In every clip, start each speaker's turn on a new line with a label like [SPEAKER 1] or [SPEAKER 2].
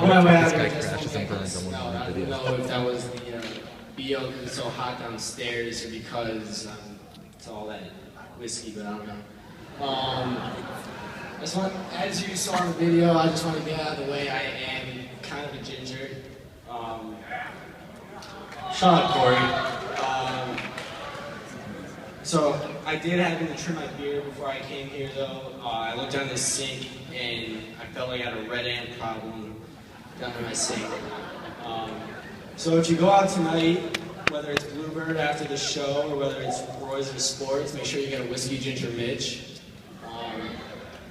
[SPEAKER 1] This guy crashes and burns on one of my
[SPEAKER 2] I don't
[SPEAKER 1] videos.
[SPEAKER 2] know if that was the BO because it's so hot downstairs or because it's all that whiskey, but I don't know. I just want, as you saw in the video, I just want to get out of the way. I am kind of a ginger. Shut up, Corey. So I did happen to trim my beard before I came here, though. I looked down the sink and I felt like I had a red ant problem down in my sink. So if you go out tonight, whether it's Bluebird after the show or whether it's Roy's or Sports, make sure you get a Whiskey Ginger Mitch.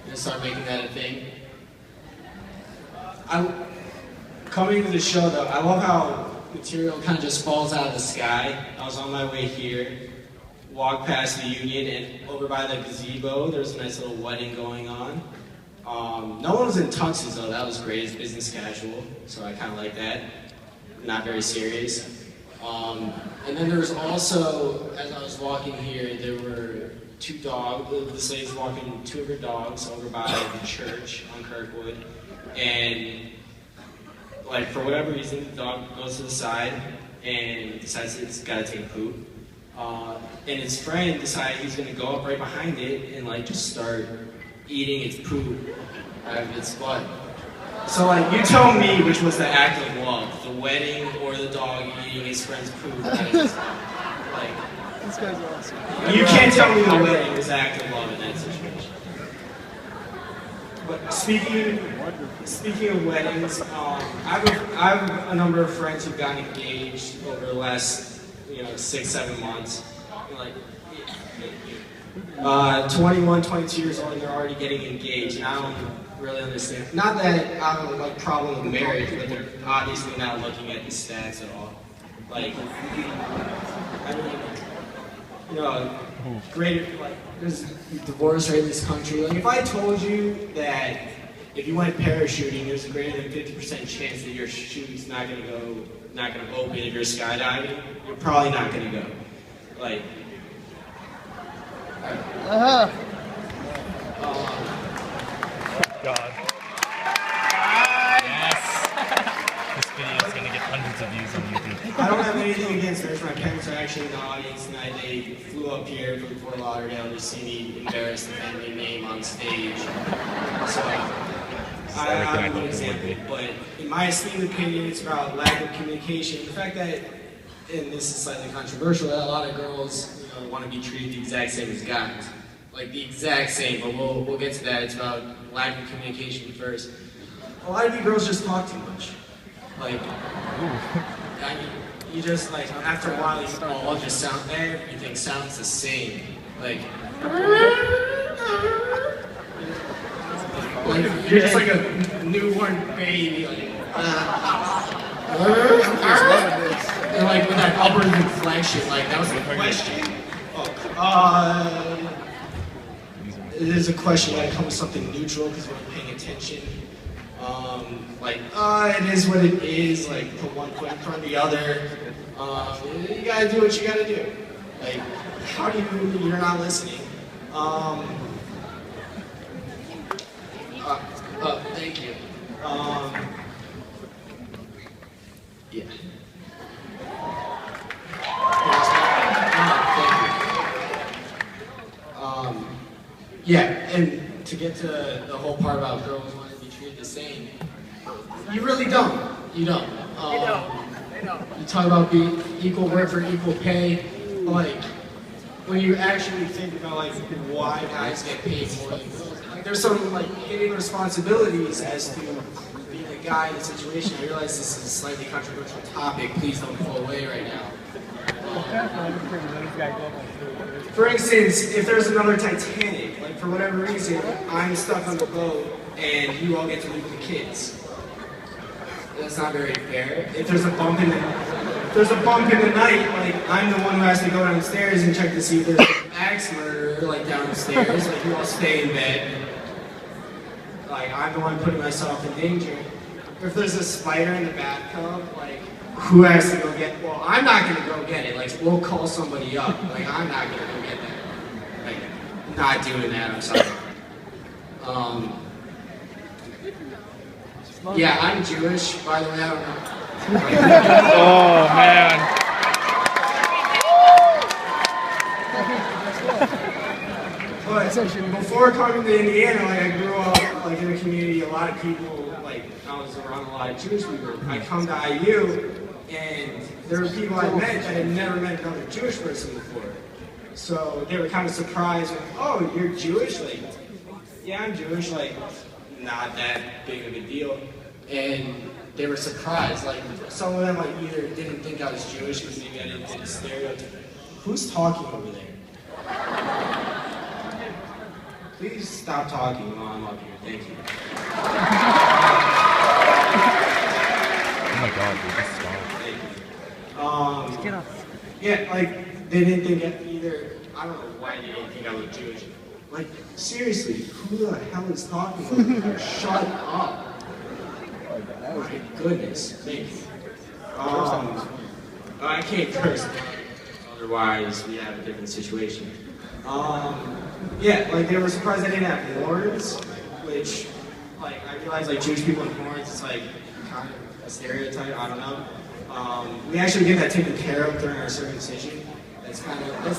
[SPEAKER 2] And start making that a thing. Coming to the show though, I love how material kind of just falls out of the sky. I was on my way here, walked past the Union, and over by the gazebo, there's a nice little wedding going on. No one was in tuxes though, that was great. It's business casual, so I kind of like that. Not very serious. And then there was also, as I was walking here, there were two dogs. This lady's walking two of her dogs over by the church on Kirkwood, and like for whatever reason, the dog goes to the side and decides it's got to take a poop. And his friend decided he's going to go up right behind it and like just start eating its poop out of its butt. So like, you tell me which was the act of love, the wedding or the dog eating his friend's poop out of his, like.
[SPEAKER 3] This guy's awesome.
[SPEAKER 2] You can't tell me the wedding was an act of love in that situation. But speaking of weddings, I have a number of friends who've gotten engaged over the last 6-7 months. Like 21, 22 years old, and they're already getting engaged, and I don't really understand. Not that I have a problem with marriage, but they're obviously not looking at the stats at all. Like, I mean. Greater, like, there's divorce rate in this country. Like, if I told you that if you went parachuting, there's a greater than 50% chance that your chute's not gonna open if you're skydiving, you're probably not gonna go. Like,
[SPEAKER 1] God. This video is gonna get hundreds of views on YouTube.
[SPEAKER 2] I don't have anything against marriage. My parents are actually in the audience tonight. They flew up here from Fort Lauderdale to see me embarrass the family name on stage. So, I'm an example. But in my esteemed opinion, it's about lack of communication. The fact that, and this is slightly controversial, that a lot of girls want to be treated the exact same as guys. Like the exact same, but we'll get to that. It's about lack of communication first. A lot of you girls just talk too much. Like, you just like, after a while, you all just sound, everything sounds the same. Like you're just like a newborn baby, like, and like with that upward inflection, like that was a question. It is a question that comes with something neutral because we're paying attention. It is what it is, like, put one foot in front of the other. You gotta do what you gotta do. Like, how do you're not listening? Thank you. Yeah. Thank you. Yeah, and to get to the whole part about girls wanting to be treated the same, you really don't. You don't.
[SPEAKER 3] They don't.
[SPEAKER 2] You talk about being equal work for equal pay. Like, when you actually think about like why guys get paid more than girls, like there's some like hidden responsibilities as to being a guy in a situation. I realize this is a slightly controversial topic. Please don't pull away right now. For instance, if there's another Titanic, like for whatever reason, I'm stuck on the boat and you all get to leave with the kids. That's not very fair. If there's a bump in the night, like I'm the one who has to go downstairs and check to see if there's an axe murderer like downstairs. Like you all stay in bed. Like I'm the one putting myself in danger. If there's a spider in the bathtub, like who has to go get? Well, I'm not gonna go get it. Like we'll call somebody up. Like I'm not gonna go get that. Like not doing that. I'm sorry. Yeah, I'm Jewish, by the way, I don't know.
[SPEAKER 1] Oh man.
[SPEAKER 2] But before coming to Indiana, like I grew up like in a community, a lot of people, like I was around a lot of Jewish people. I come to IU, and there were people I met that had never met another Jewish person before. So they were kind of surprised, like, oh, you're Jewish? Like, yeah, I'm Jewish, like, not that big of a deal. And they were surprised, like, some of them like either didn't think I was Jewish because maybe I didn't fit the stereotype. Who's talking over there? Please stop talking while I'm up here, thank you.
[SPEAKER 1] Oh my god, dude, this is
[SPEAKER 2] Thank you. Yeah, like, they didn't think it either, I don't know why they didn't think I was Jewish. Like, seriously, who the hell is talking over there? Shut up. My goodness, thank you. I can't curse, otherwise we have a different situation. Yeah, like they were surprised I didn't have horns, which, like, I realized like Jewish people with horns, it's like kind of a stereotype, I don't know. We actually get that taken care of during our circumcision. That's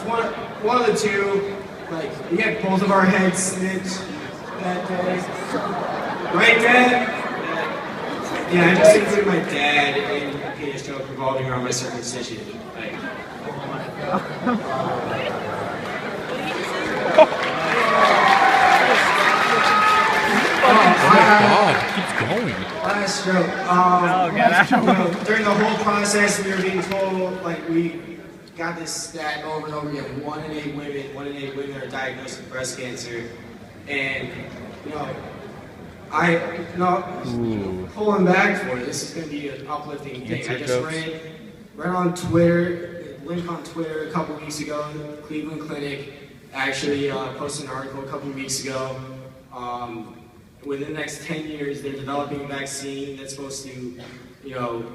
[SPEAKER 2] one of the two. Like, we get both of our heads snipped that day. Right, Dad? Yeah, I'm just including my dad in a penis joke revolving around my circumcision. Like,
[SPEAKER 1] keeps going.
[SPEAKER 2] last joke. During the whole process, we were being told, like, we got this stat over and over again: 1 in 8 women are diagnosed with breast cancer. And, pulling back for it, this is going to be an uplifting thing. I just read on Twitter, link on Twitter a couple weeks ago, Cleveland Clinic actually posted an article a couple weeks ago. Within the next 10 years, they're developing a vaccine that's supposed to,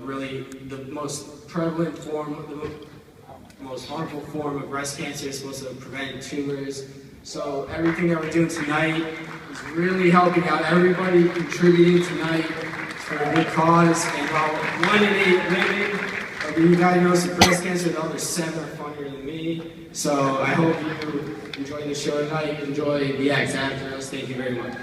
[SPEAKER 2] really, the most prevalent form, the most harmful form of breast cancer is supposed to prevent tumors. So everything that we're doing tonight is really helping out everybody contributing tonight for a good cause. And while 1 in 8 women are being diagnosed with breast cancer, the other 7 are funnier than me. So I hope you enjoy the show tonight, enjoy the acts after us. Thank you very much.